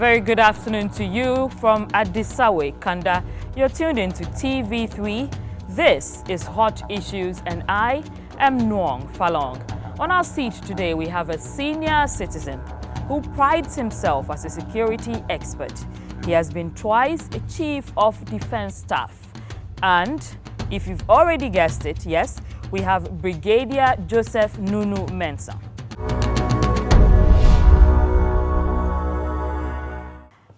very good afternoon to you from Adisawe, Kanda. You're tuned into TV3. This is Hot Issues and I am Nuong Faalong. On our seat today, we have a senior citizen who prides himself as a security expert. He has been twice a chief of defense staff. And if you've already guessed it, yes, we have Brigadier Nunoo-Mensah.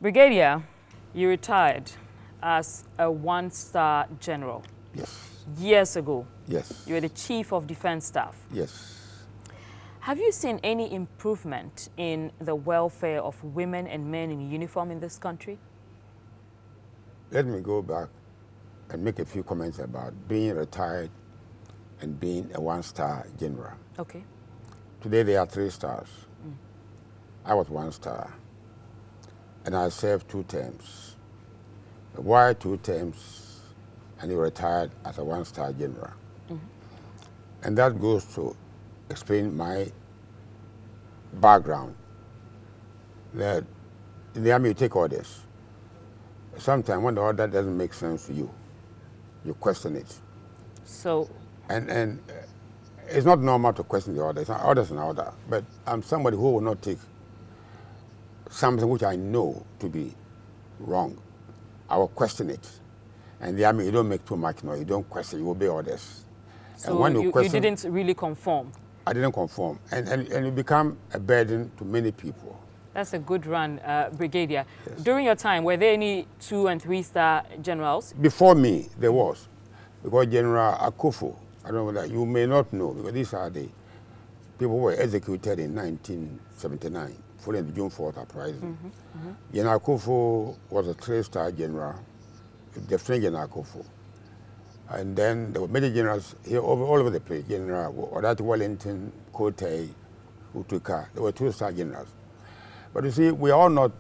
Brigadier, you retired as a one-star general. Yes. Years ago. Yes. You were the chief of defense staff. Yes. Have you seen any improvement in the welfare of women and men in uniform in this country? Let me go back and make a few comments about being retired and being a one-star general. Okay. Today there are 3 stars. I was 1 star. And I served 2 terms. Why 2 terms? And he retired as a 1-star general. And that goes to explain my background. That in the army you take orders. Sometimes when the order doesn't make sense to you, you question it. So. And it's not normal to question the order. It's an order is an order. But I'm somebody who will not take something which I know to be wrong. I will question it. And the army, you don't make too much noise. You don't question, you obey orders. So and when you question, didn't really conform? I didn't conform. And you become a burden to many people. That's a good run, Brigadier. Yes. During your time, were there any 2- and 3-star generals? Before me, there was. Because General Akufo, I don't know that you may not know, because these are the people who were executed in 1979. Following the June 4th uprising. General Akufo was a 3-star general, the French General Akufo. And then there were major generals here all over the place. General Odati Wellington, Kote, Utuka. They were 2-star generals. But you see, we are all not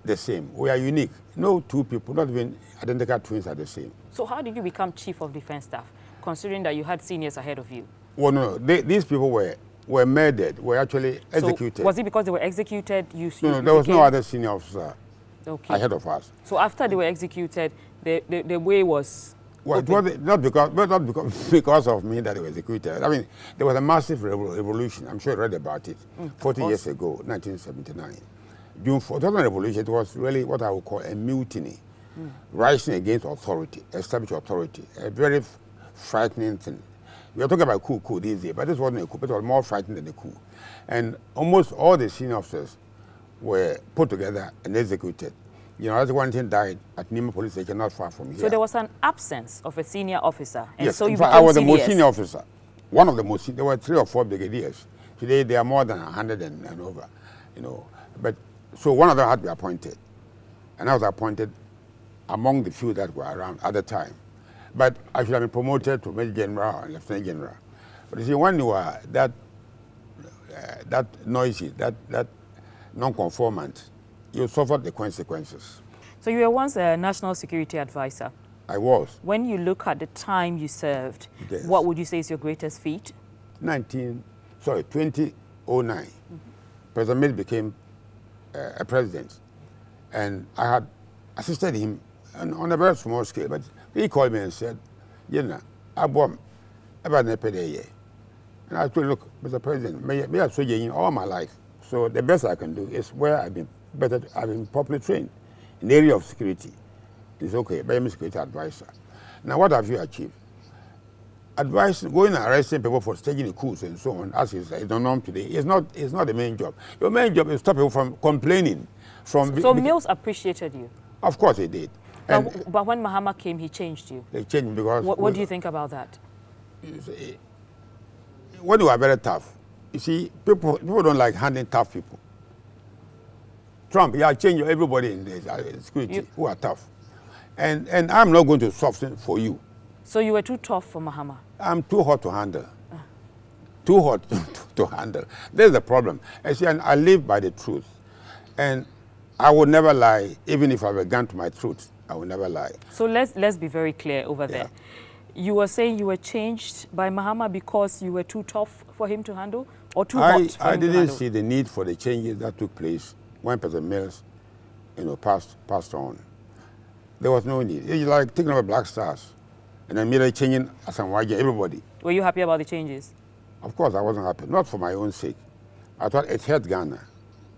the same. We are unique. No 2 people, not even identical twins, are the same. So how did you become chief of defense staff, considering that you had seniors ahead of you? Well, no. These people were murdered, were actually executed. So was it because they were executed? No, there was no other senior officer ahead of us. So after they were executed, the way was. Well, it was not because of me that they were executed. I mean, there was a massive revolution. I'm sure you read about it. 40 years ago, 1979. June 4th. It wasn't a revolution. It was really what I would call a mutiny, rising against authority, established authority. A very frightening thing. We are talking about coup these days, but this wasn't a coup. It was more frightening than a coup. And almost all the senior officers were put together and executed. You know, as one thing died at Nima police station, not far from here. So there was an absence of a senior officer. And yes, so you in fact, I was the CDS. most senior officer. One of the most senior. There were 3 or 4 brigadiers. Today, there are more than 100 and over. You know, but so one of them had to be appointed, and I was appointed among the few that were around at the time. But I should have been promoted to Major General and Lieutenant General. But you see, when you are that noisy, that non-conformant, you suffer the consequences. So you were once a national security advisor. I was. When you look at the time you served, Yes. what would you say is your greatest feat? 2009, President Mills became a president, and I had assisted him on a very small scale, but he called me and said, I bought about a year. And I told him, look, Mr. President, may I soldier in all my life. So the best I can do is where I've been properly trained in the area of security. It's okay, but I'm a security advisor. Now, what have you achieved? Advice, going and arresting people for staging a coups and so on, as is the norm today, is not the main job. Your main job is to stop people from complaining. So Mills appreciated you? Of course he did. But when Mahama came, he changed you. They changed because... What do you think about that? When you are very tough, you see, people don't like handling tough people. Trump, changed everybody in the security who are tough. And I'm not going to soften for you. So you were too tough for Mahama? I'm too hot to handle. Too hot to handle. There's the problem. I live by the truth. And I would never lie, even if I began to my truth. I will never lie. So let's be very clear over there. You were saying you were changed by Mahama because you were too tough for him to handle, or too hot for him to handle? I didn't see the need for the changes that took place when President Mills passed on. There was no need. It's like taking over Black Stars and immediately changing Asanwaja, everybody. Were you happy about the changes? Of course, I wasn't happy, not for my own sake. I thought it hurt Ghana.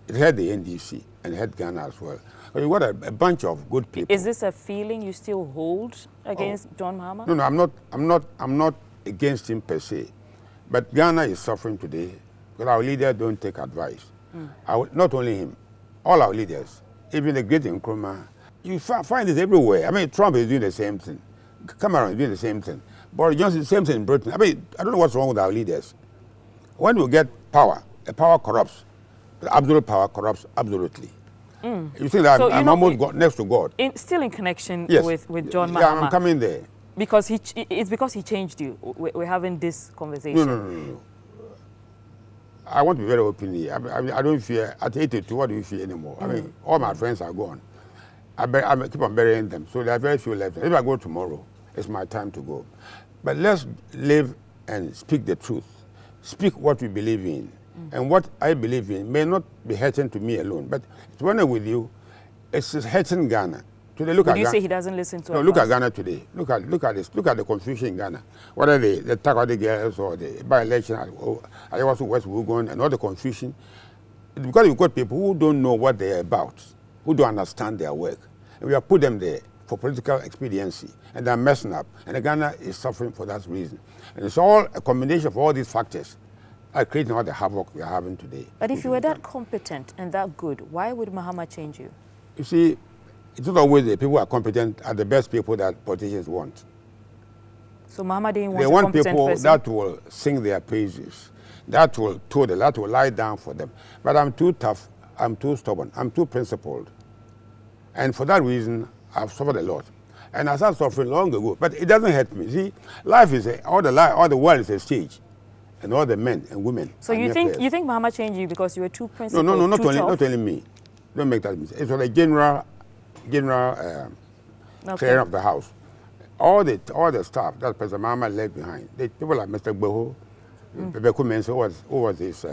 It hurt the NDC and it hurt Ghana as well. But you got a bunch of good people. Is this a feeling you still hold against John Mahama? No, I'm not against him per se. But Ghana is suffering today because our leaders don't take advice. Not only him, all our leaders, even the great Nkrumah, you find this everywhere. I mean, Trump is doing the same thing. Cameron is doing the same thing. Boris Johnson is the same thing in Britain. I mean, I don't know what's wrong with our leaders. When we get power, the power corrupts. The absolute power corrupts absolutely. You think that I'm almost next to God. Still in connection Yes. with John Mahama? Yeah, I'm coming there. Because it's because he changed you. We're having this conversation. No. I want to be very open here. I don't fear. At 82, what do you fear anymore? I mean, all my friends are gone. I keep on burying them, so there are very few left. If I go tomorrow, it's my time to go. But let's live and speak the truth. Speak what we believe in. And what I believe in may not be hurting to me alone, but when I'm with you, it's hurting Ghana. Today, Would you say he doesn't listen to us? No, look at Ghana today. Look at this. Look at the confusion in Ghana. Whether the Takoradi girls or the by-election, I also West Wugon and all the confusion. It's because you've got people who don't know what they're about, who don't understand their work. And we have put them there for political expediency, and they're messing up. And Ghana is suffering for that reason. And it's all a combination of all these factors are creating all the havoc we are having today. But if you were that competent and that good, why would Mahama change you? You see, it's not always the people who are competent are the best people that politicians want. So Mahama didn't want they a want competent people person? that will sing their praises, that will lie down for them. But I'm too tough, I'm too stubborn, I'm too principled. And for that reason, I've suffered a lot. And I started suffering long ago, but it doesn't hurt me. See, life is all the world is a stage. And all the men and women. So you think Mahama changed you because you were too principled? No, not only me. Don't make that mistake. It was a general clearing of the house. All the staff that President Mahama left behind, people like Mr. Gboho, Brigadier Nunoo-Mensah, who was his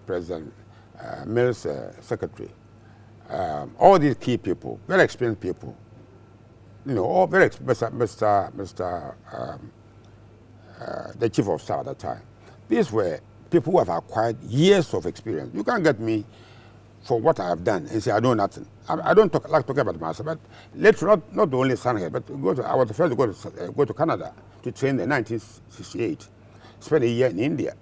President Mills' secretary. All these key people, very experienced people. All very Mr. The chief of staff at the time. These were people who have acquired years of experience. You can't get me for what I have done and say I know nothing. I don't like talking about myself, but let's not only stand here, but I was the first to go to Canada to train in 1968. Spent a year in India,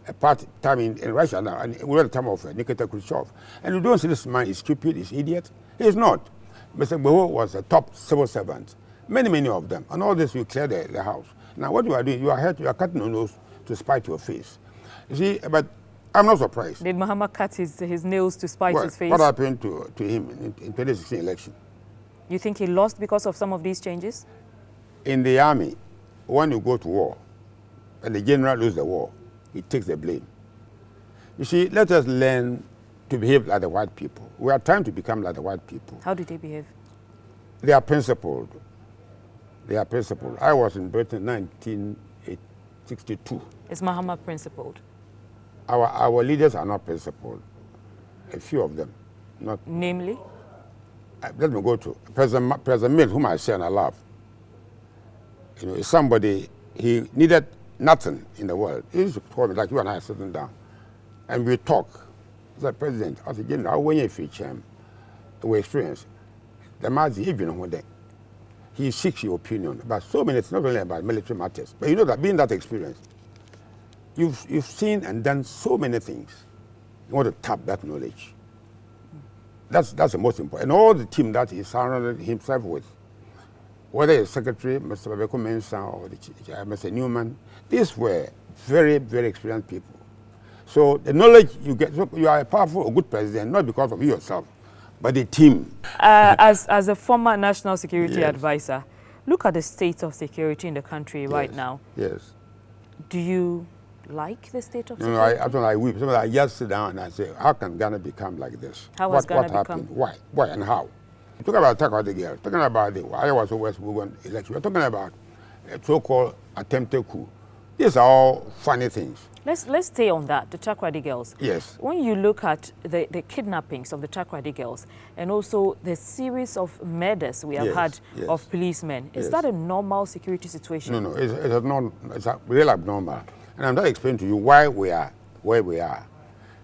a part-time in Russia now, and we were at the time of Nikita Khrushchev. And you don't see this man is stupid, he's idiot. He's not. Mr. Gboho was a top civil servant. Many of them. And all this, you clear the house. Now what you are doing, you are cutting your nose to spite your face. You see, but I'm not surprised. Did Mahama cut his nails to spite his face? What happened to him in 2016 election? You think he lost because of some of these changes? In the army, when you go to war, and the general loses the war, he takes the blame. You see, let us learn to behave like the white people. We are trying to become like the white people. How do they behave? They are principled. I was in Britain in 1962. Is Mahama principled? Our leaders are not principled. A few of them, not. Namely? Let me go to President Mills, whom I say and I love. Is somebody, he needed nothing in the world. He used to call me like you and I are sitting down. And we talk. He said, President, I said, when you feature we experience, the man even one day. He seeks your opinion about so many, it's not only about military matters, but you know that being that experience, you've seen and done so many things. You want to tap that knowledge. That's the most important. And all the team that he surrounded himself with, whether it's Secretary, Mr. Nunoo-Mensah, or Mr. Newman, these were very, very experienced people. So the knowledge you get, you are a powerful or good president, not because of you yourself, but the team. As a former national security advisor, look at the state of security in the country right now. Yes. Do you like the state of security? No, I don't like weep. I just sit down and I say, how can Ghana become like this? How has Ghana what happened? Why and how? Talking about Takoradi girl, talking about the I was West Wugon election. We're talking about a so-called attempted coup. These are all funny things. Let's stay on that, the Chakwadi girls. Yes. When you look at the kidnappings of the Chakwadi girls and also the series of murders we have had of policemen, is that a normal security situation? No, it's a real abnormal. And I'm not explaining to you why we are where we are.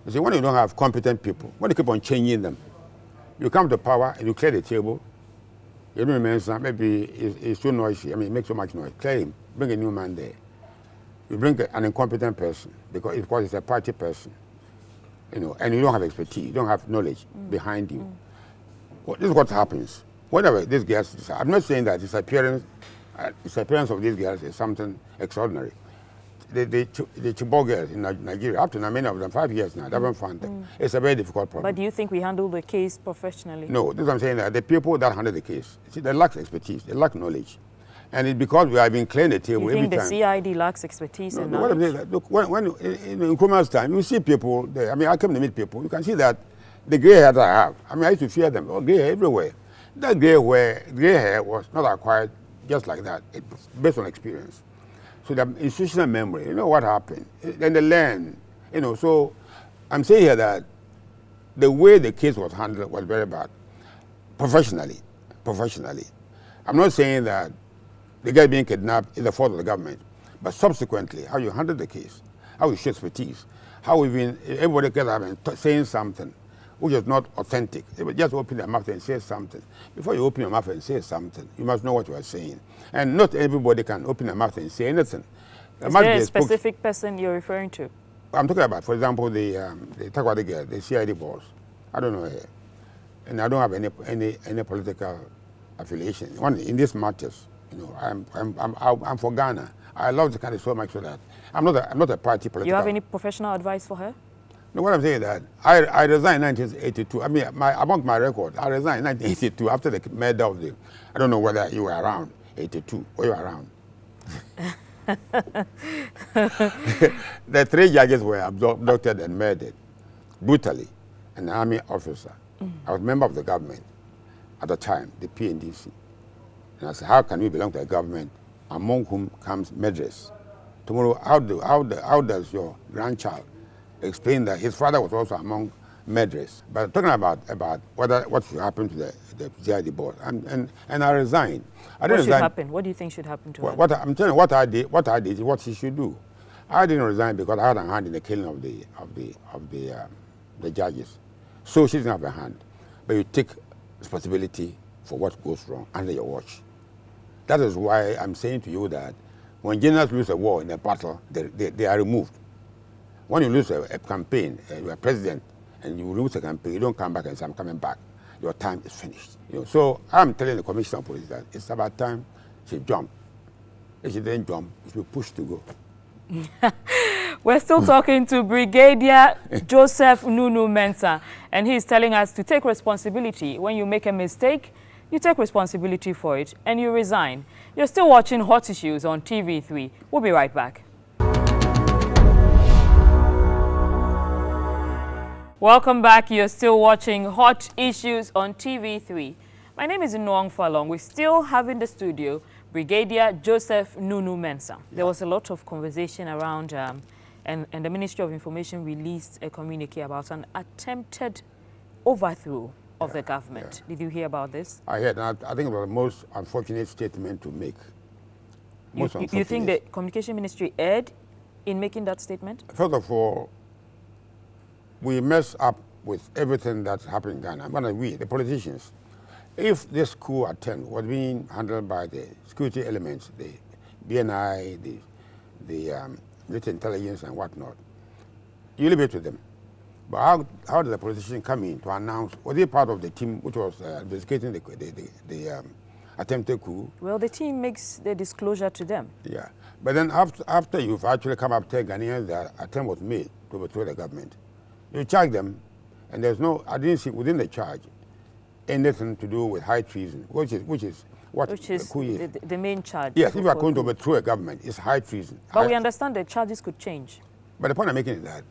You see, when you don't have competent people, when you keep on changing them, you come to power and you clear the table. You don't remember, maybe it's too noisy. I mean, it makes so much noise. Clear him, bring a new man there. You bring an incompetent person because it's a party person, you know, and you don't have expertise, you don't have knowledge behind you. Well, this is what happens. Whenever these girls, I'm not saying that disappearance of these girls is something extraordinary. The Chibok girls in Nigeria, up to now, many of them, 5 years now, they haven't found them. It's a very difficult problem. But do you think we handle the case professionally? No, this is what I'm saying, that the people that handle the case, see, they lack expertise, they lack knowledge. And it's because we have been clearing the table every time. You think the CID lacks expertise and knowledge? What I'm saying, look, when in Nkrumah's time, you see people there. I mean, I come to meet people. You can see that the gray hair that I have. I mean, I used to fear them. Oh, gray hair everywhere. That gray hair was not acquired just like that. It was based on experience. So the institutional memory, you know what happened. Then they learn, you know. So I'm saying here that the way the case was handled was very bad. Professionally. I'm not saying that the guy being kidnapped is the fault of the government. But subsequently, how you handle the case, how you show expertise, how everybody gets up and saying something which is not authentic. They will just open their mouth and say something. Before you open your mouth and say something, you must know what you are saying. And not everybody can open their mouth and say anything. Is there a specific person you're referring to? I'm talking about, for example, the Chakwadi girl, the CID boss. I don't know her. And I don't have any political affiliation. In these matters, you know, I'm for Ghana. I love the country so much so that I'm not a party political. You have any professional advice for her? No, what I'm saying is that I resigned in 1982. I mean, among my record, I resigned in 1982 after the murder of the. I don't know whether you were around 82. Were you around? The 3 judges were abducted and murdered brutally, an army officer. I was a member of the government at the time, the PNDC. And I said, how can we belong to a government among whom comes murderers? Tomorrow, how does your grandchild explain that his father was also among murderers? But talking about what should happen to the CID board, and I resigned. What should happen? What do you think should happen to her? I'm telling you, what I did is what she should do. I didn't resign because I had a hand in the killing of the judges. So she didn't have a hand. But you take responsibility for what goes wrong under your watch. That is why I'm saying to you that when generals lose a war in a battle, they are removed. When you lose a campaign, you're president, and you lose a campaign, you don't come back and say, I'm coming back. Your time is finished. You know, so I'm telling the commissioner of police that it's about time she jumped. If she didn't jump, she will push to go. We're still talking to Brigadier Joseph Nunoo-Mensah, and he's telling us to take responsibility. When you make a mistake, you take responsibility for it, and you resign. You're still watching Hot Issues on TV3. We'll be right back. Welcome back. You're still watching Hot Issues on TV3. My name is Nuong Faalong. We still have in the studio Brigadier Joseph Nunoo-Mensah. There was a lot of conversation around, and the Ministry of Information released a communique about an attempted overthrow of the government. Did you hear about this? I heard. I think it was the most unfortunate statement to make. You think the Communication Ministry erred in making that statement? First of all, we mess up with everything that's happening in Ghana. We, the politicians, if this coup attempt was being handled by the security elements, the BNI, the military intelligence and whatnot, you leave it to them. But how did the politician come in to announce? Was he part of the team which was investigating the attempted coup? Well, the team makes the disclosure to them. Yeah. But then after you've actually come up to Ghanaians that attempt was made to overthrow the government, you charge them, and there's no, I didn't see within the charge anything to do with high treason, which is what the coup is. The main charge. Yes, if you are going to overthrow a government, it's high treason. But we understand the charges could change. But the point I'm making is that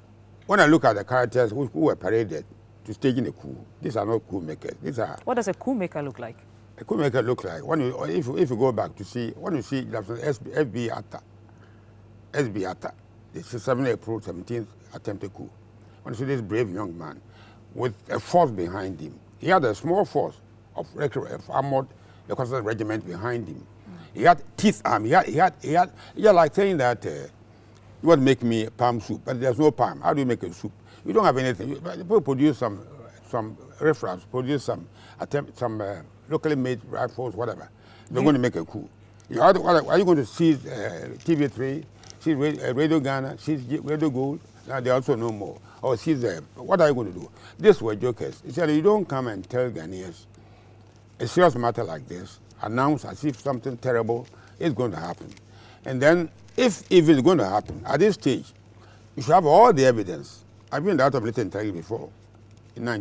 when I look at the characters who were paraded to staging a coup, these are not coup makers. These are. What does a coup maker look like? A coup maker looks like if you go back to see when you see the FBI actor, SB Atta, the 7 April 17th attempted coup. When you see this brave young man with a force behind him, he had a small force of armored the regiment behind him. He had teeth arm. He had like saying that you want to make me palm soup, but there's no palm. How do you make a soup? You don't have anything. People produce some riffraffs, produce some locally made rifles, whatever. They're going to make a coup. Are you going to seize TV3, seize Radio Ghana, seize Radio Gold? Now they also know more. Or seize what are you going to do? These were jokers. He said, you don't come and tell Ghanaians a serious matter like this, announce as if something terrible is going to happen. And then, if it's going to happen, at this stage, you should have all the evidence. I've been out of military intelligence before, in the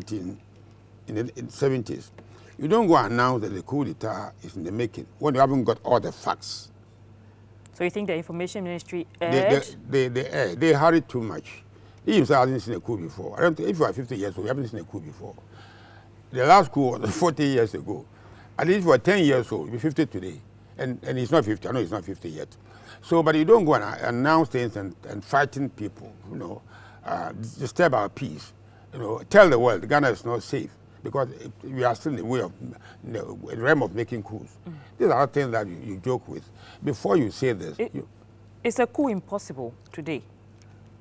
70s. You don't go and announce that the coup d'etat is in the making when you haven't got all the facts. So you think the information ministry erred? They hurried too much. He himself hasn't seen a coup before. I don't think, if you are 50 years old, you haven't seen a coup before. The last coup was 40 years ago. At least if you are 10 years old, you'll be 50 today. And he's not 50. I know he's not 50 yet. So, but you don't go and announce things and frighten people, disturb our peace. Tell the world Ghana is not safe because we are still in the way of, in the realm of making coups. These are things that you joke with. Before you say this. Is a coup impossible today?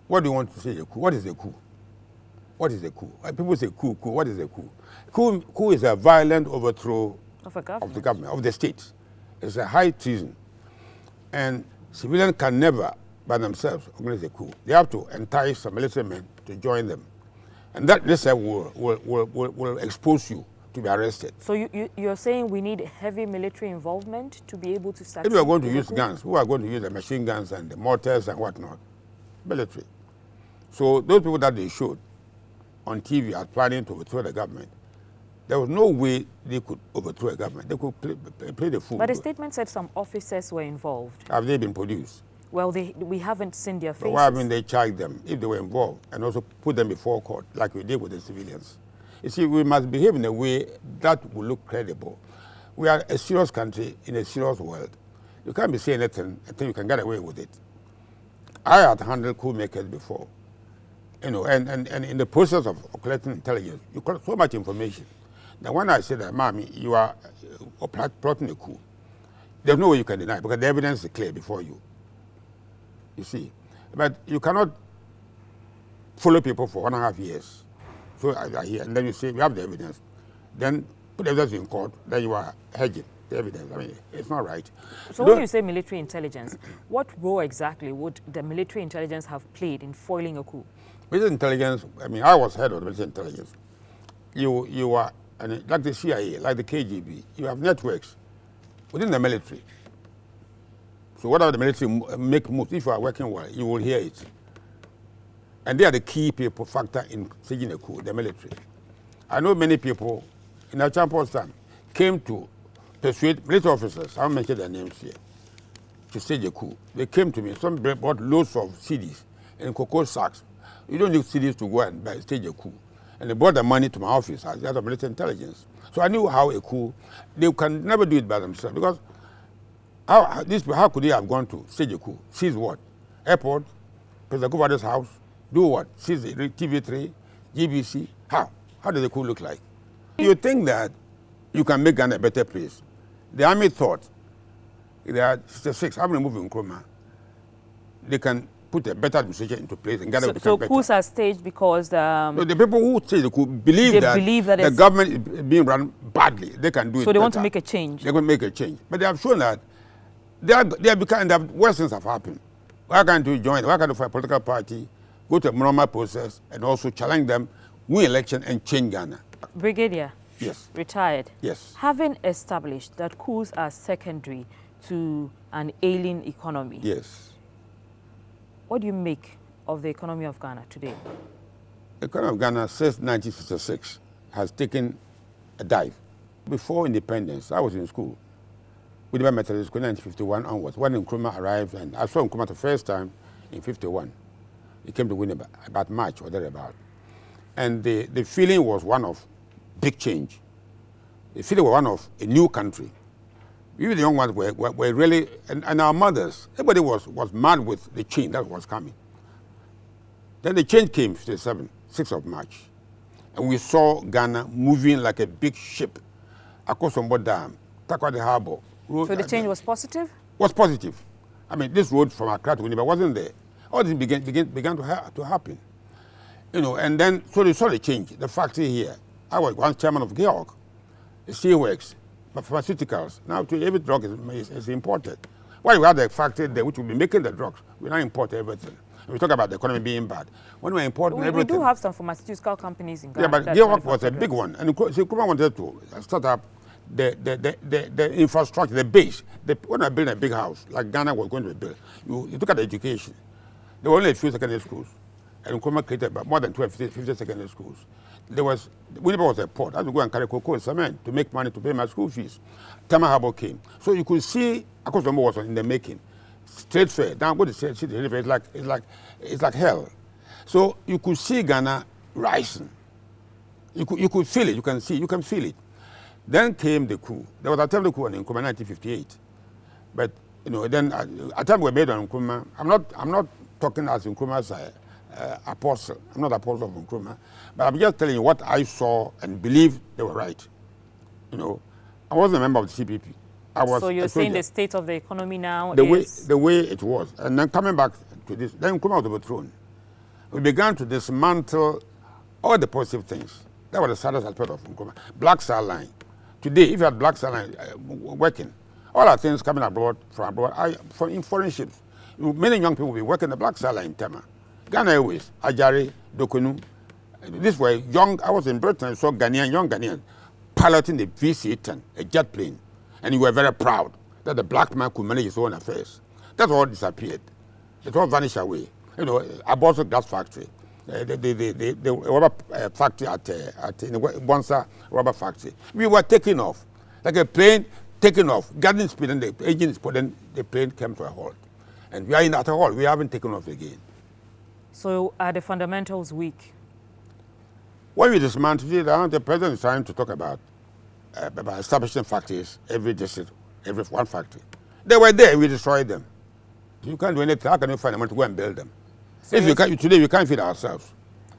What do you want to say a coup? What is a coup? What is a coup? People say coup. What is a coup? Coup is a violent overthrow of the government, of the state. It's a high treason. And civilians can never, by themselves, organize a coup. They have to entice some military men to join them. And that will expose you to be arrested. So you're saying we need heavy military involvement to be able to succeed? If we are going to use guns, who are going to use the machine guns and the mortars and whatnot? Military. So those people that they showed on TV are planning to overthrow the government. There was no way they could overthrow a government. They could play the fool. But the statement said some officers were involved. Have they been produced? Well, we haven't seen their faces. But why haven't they charged them if they were involved and also put them before court like we did with the civilians? You see, we must behave in a way that will look credible. We are a serious country in a serious world. You can't be saying anything and think you can get away with it. I had handled coup makers before, and in the process of collecting intelligence, you collect so much information. Now, when I say that, Mommy, you are plotting a coup, there's no way you can deny it because the evidence is clear before you. You see, but you cannot follow people for 1.5 years. So I hear, and then you say we have the evidence, then put the evidence in court, then you are hedging the evidence. I mean, it's not right. So when you say military intelligence, what role exactly would the military intelligence have played in foiling a coup? Military intelligence, I mean, I was head of the military intelligence. You are, like the CIA, like the KGB, you have networks within the military. So whatever the military make moves, if you are working well, you will hear it. And they are the key people factor in staging a coup, the military. I know many people in our Champions time came to persuade military officers, I won't mention their names here, to stage a coup. They came to me, some bought loads of CDs in cocoa sacks. You don't need CDs to go and stage a coup. And they brought the money to my office as head of military intelligence. So I knew how a coup, they can never do it by themselves because how could they have gone to stage a coup? Seize what? Airport, President Kufuor's house, do what? Seize the TV3, GBC. How? How does the coup look like? You think that you can make Ghana a better place. The army thought that 66, how many move in Nkrumah, they can put a better administration into place and Ghana will become better. So coups are staged because the people who stage the coup believe that the government is being run badly. They can do it. So they want to make a change. They're going to make a change. But they have shown that they have become, and worse things have happened. Why can't you join? Why can't you find a political party, go to a normal process, and also challenge them, win election, and change Ghana? Brigadier, yes, retired. Yes. Having established that coups are secondary to an ailing economy. Yes. What do you make of the economy of Ghana today? The economy of Ghana since 1956 has taken a dive. Before independence, I was in school. We never met in school in 1951 onwards. When Nkrumah arrived, and I saw Nkrumah the first time in 51. He came to win about March or thereabout. And the feeling was one of big change. The feeling was one of a new country. We, the young ones, were really, and our mothers, everybody was mad with the change that was coming. Then the change came, 6th of March. And we saw Ghana moving like a big ship across Sombo Dam, Takoradi Harbour. So the change was positive? Was positive. I mean, this road from Accra to Winnipeg wasn't there. All this began to happen. You know, and then, so they saw the change. The factory here, I was once chairman of Georg, the steelworks, pharmaceuticals. Now, every drug is imported. Why we had the factory there, which will be making the drugs, we now import everything. We talk about the economy being bad. When we're importing everything. We do have some pharmaceutical companies in Ghana. Yeah, but Georg was a big one. And Nkrumah wanted to start up the infrastructure, the base. When I build a big house, like Ghana was going to build, you look at the education. There were only a few secondary schools. And Nkrumah created about more than 12, 50 secondary schools. Winnipeg was a port. I had to go and carry cocoa and cement to make money to pay my school fees. Tama Harbour came. So you could see, Akos Dombo was in the making. Straight fair. Down go to the city, it's like hell. So you could see Ghana rising. You could feel it. You can feel it. Then came the coup. There was a attempted coup on Nkrumah in 1958. But you know, then attempts were made on Nkrumah. I'm not talking as Nkrumah's apostle. I'm not apostle of Nkrumah, but I'm just telling you what I saw and believed they were right. You know, I wasn't a member of the CPP. So you're saying the state of the economy now the is... way it was. And then coming back to this, then Nkrumah was overthrown. We began to dismantle all the positive things. That was the saddest aspect of Nkrumah. Black Star Line. Today, if you had Black Star Line working, all our things coming from abroad, in foreign ships. Many young people will be working the Black Star Line in Tema. Ghana Airways, Ajari, Dokunu. This way, I was in Britain, I saw young Ghanaians piloting the VC-10, a jet plane. And you were very proud that the black man could manage his own affairs. That all disappeared. It all vanished away. You know, Aboso Glass Factory, the rubber factory at Bonsa rubber factory. We were taking off, like a plane taking off, gathering speed, and the engine is put, then the plane came to a halt. And we are in that halt. We haven't taken off again. So are the fundamentals weak? When we dismantle it, the president is trying to talk about establishing factories, every district, every one factory. They were there, we destroyed them. You can't do anything. How can you find the money to go and build them? So if today we can't feed ourselves.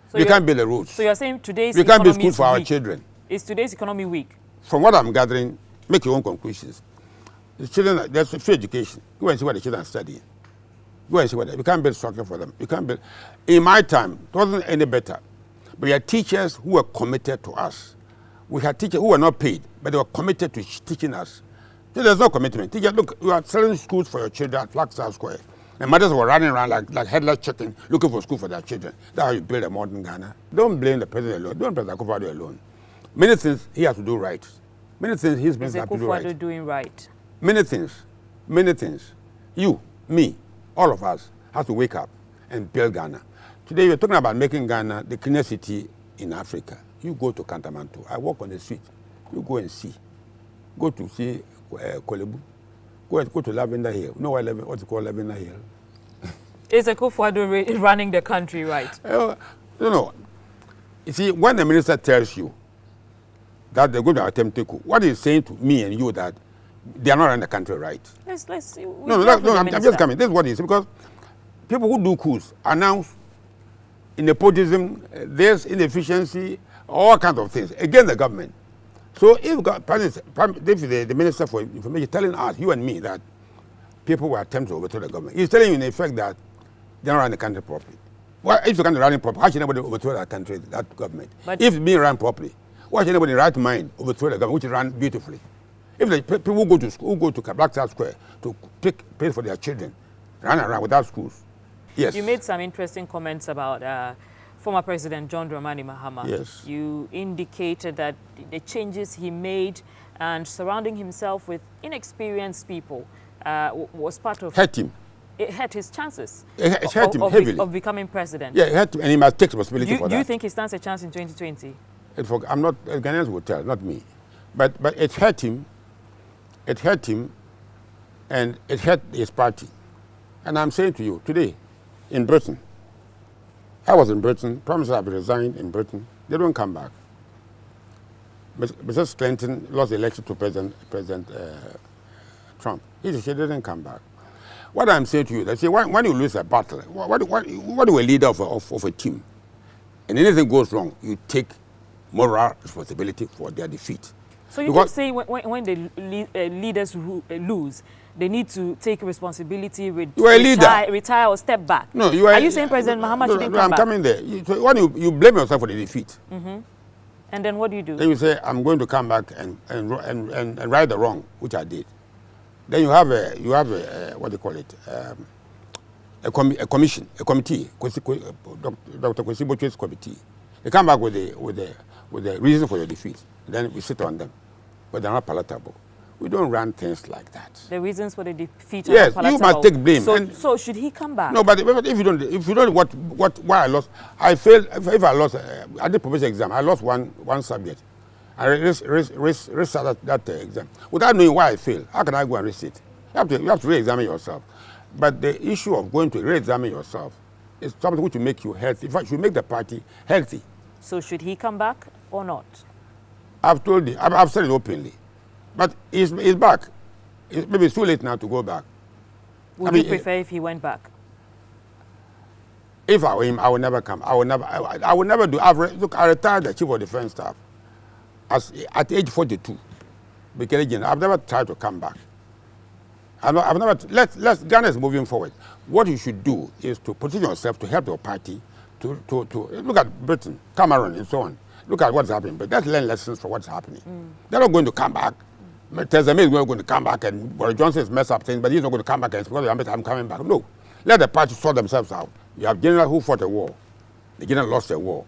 So we can't build the roads. So you're saying today's we can't economy build school for our weak. children. Is today's economy weak? From what I'm gathering, make your own conclusions. The children, there's free education. Go and see what the children are studying. Go and see what we can't build structure for them. You can't build. In my time, it wasn't any better. But we had teachers who were committed to us. We had teachers who were not paid, but they were committed to teaching us. So there's no commitment. Teachers, look, you are selling schools for your children at Flagstaff Square. And mothers were running around like headless chicken looking for school for their children. That's how you build a modern Ghana. Don't blame the president alone. Don't blame President Akufo-Addo alone. Many things he has to do right. Many things his ministers have to do right. Is Akufo-Addo doing right? Many things. Many things. You, me, all of us have to wake up and build Ghana. Today we're talking about making Ghana the cleanest city in Africa. You go to Kantamanto. I walk on the street. You go and see. Go to see Kolebu. Go to Lavender Hill. You know what's called Lavender Hill? Is Akufo-Addo running the country right? No. You see, when the minister tells you that they're going to attempt to coup, what he's saying to me and you that they are not running the country right. Let's see. I'm just coming. This is what he says, because people who do coups announce nepotism, there's inefficiency, all kinds of things against the government. So if the Minister for Information is telling us, you and me, that people were attempting to overthrow the government, he's telling you in effect that they're not running the country properly. Well, if the country running properly, how should anybody overthrow that country, that government? But if it's being run properly, why should anybody in right mind overthrow the government, which is run beautifully? If the people who go to school, who go to Blackstone Square to pay for their children, run around without schools. Yes. You made some interesting comments about former President John Dramani Mahama. Yes. You indicated that the changes he made and surrounding himself with inexperienced people was part of... Hurt him. It hurt his chances it hurt him heavily. Of becoming president. Yeah, it hurt him, and he must take responsibility for that. Do you think he stands a chance in 2020? I'm not, Ghanaians will tell, not me. But it hurt him. It hurt him, and it hurt his party. And I'm saying to you, today, in Britain, I was in Britain, promised I'd resigned in Britain. They don't come back. Mrs. Clinton lost the election to President Trump. She didn't come back. What I'm saying to you, they say when you lose a battle, what do a leader of a team, and anything goes wrong, you take moral responsibility for their defeat. So you keep saying when the leaders lose, they need to take responsibility, retire or step back. No, are you saying President Mahama shouldn't come back? I'm coming there. When you blame yourself for the defeat, and then what do you do? then you say, I'm going to come back and right the wrong, which I did. Then you have a what do you call it? A committee, Dr. Kwesi Bochu's committee. They come back with the reason for your defeat. Then we sit on them, but they're not palatable. We don't run things like that. The reasons for the defeat are yes, not palatable. you must take blame. So should he come back? No, but if you don't, why I lost? I failed. If I lost, I did professional exam. I lost one subject. I risked that exam without knowing why I failed. How can I go and risk it? You have to re-examine yourself. But the issue of going to re-examine yourself is something which will make you healthy. In fact, should make the party healthy. So should he come back or not? I've told you. I've said it openly. But he's back. Maybe it's too late now to go back. Would you prefer if he went back? If I were him, I would never come. I would never do. Look, I retired the chief of defense staff at age 42. Brigadier General. I've never tried to come back. I've never. Ghana is moving forward. What you should do is to position yourself to help your party to look at Britain, Cameroon, and so on. Look at what's happening. But let's learn lessons from what's happening. They're not going to come back. Theresa May is not going to come back, and Boris Johnson is messed up things, but he's not going to come back and say, I'm coming back. No. Let the party sort themselves out. You have generals who fought a war. The general lost a war.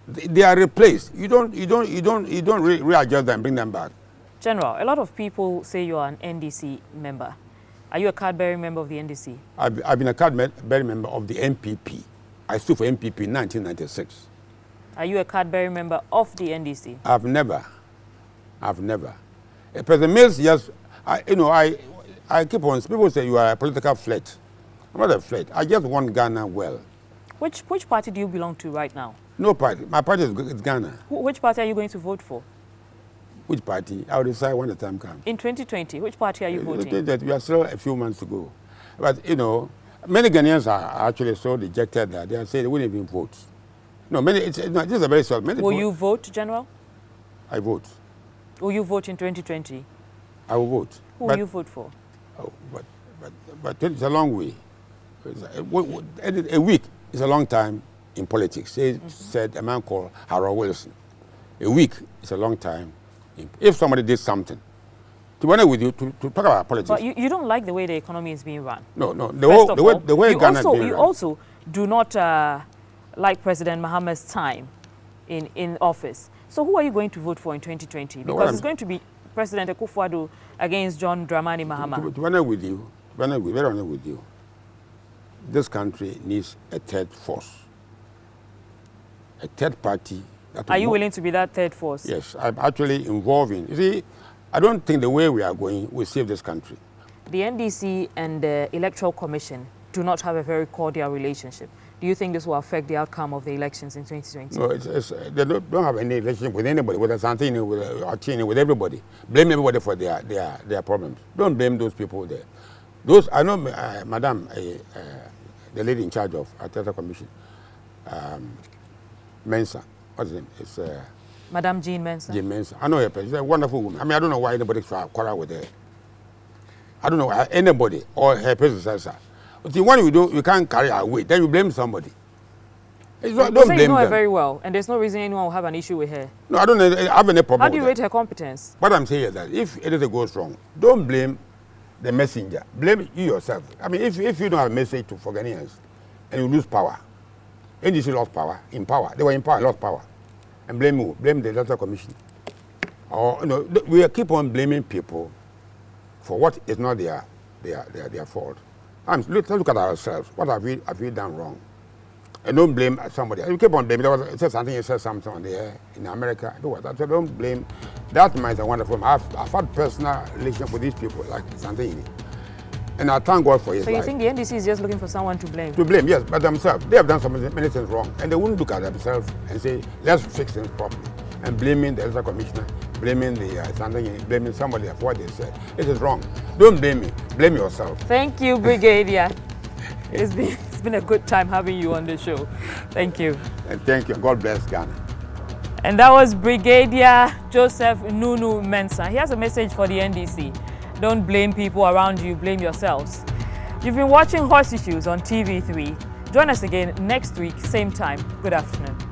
They are replaced. You don't readjust them and bring them back. General, a lot of people say you are an NDC member. Are you a card-bearing member of the NDC? I've been a card-bearing member of the MPP. I stood for MPP in 1996. Are you a card-bearing member of the NDC? I've never. President Mills, yes, I keep on, people say you are a political flirt. I'm not a flirt. I just want Ghana well. Which party do you belong to right now? No party. My party is Ghana. Which party are you going to vote for? Which party? I'll decide when the time comes. In 2020, which party are you voting? We are still a few months to go. But, many Ghanaians are actually so dejected that they are saying they wouldn't even vote. No, this is a very short. Will you vote, General? I vote. Will you vote in 2020? I will vote. Who will you vote for? Oh, but it's a long way. A week is a long time in politics. Said a man called Harold Wilson. A week is a long time. If somebody did something, to be honest with you, to talk about politics. But you don't like the way the economy is being run. No. The way Ghana is being run. You also do not like President Mahama's time in office. So who are you going to vote for in 2020? Because it's going to be President Akufo-Addo against John Dramani Mahama. To be honest with you, very honest with you, this country needs a third force, a third party. Are you willing to be that third force? Yes, I'm actually involved in. You see, I don't think the way we are going will save this country. The NDC and the Electoral Commission do not have a very cordial relationship. Do you think this will affect the outcome of the elections in 2020? No, they don't have any relationship with anybody, with Asantini, with Achini, with everybody. Blame everybody for their problems. Don't blame those people there. I know, Madam, the lady in charge of Electoral Commission, Mensah. What's his name? It's Madam Jean Mensah. Jean Mensah. I know her. She's a wonderful woman. I mean, I don't know why anybody quarrel with her. I don't know why anybody or her predecessor. But when you can't carry her weight, then you blame somebody. Don't blame you know her them. very well, and there's no reason anyone will have an issue with her. No, I don't have any problem. How do you rate her competence? What I'm saying is that if anything goes wrong, don't blame the messenger. Blame you yourself. I mean, if you don't have a message for Ghanaians and you lose power, NDC lost power, in power. They were in power, lost power. And blame who? Blame the Electoral Commission. Or we keep on blaming people for what is not their fault. Let's look at ourselves. What have we done wrong? And don't blame somebody. You keep on blaming. He said something on the air in America. So don't blame. That man is a wonderful man. I've had personal relationship with these people, like Santini. And I thank God for his life. So you think the NDC is just looking for someone to blame? To blame, yes, but themselves. They have done many things wrong. And they wouldn't look at themselves and say, let's fix things properly. And blaming the Electoral Commissioner, blaming blaming somebody for what they said. It is wrong. Don't blame me. Blame yourself. Thank you, Brigadier. It's been a good time having you on the show. Thank you. And thank you. God bless Ghana. And that was Brigadier Joseph Nunoo-Mensah. He has a message for the NDC. Don't blame people around you, blame yourselves. You've been watching Hot Issues on TV3. Join us again next week, same time. Good afternoon.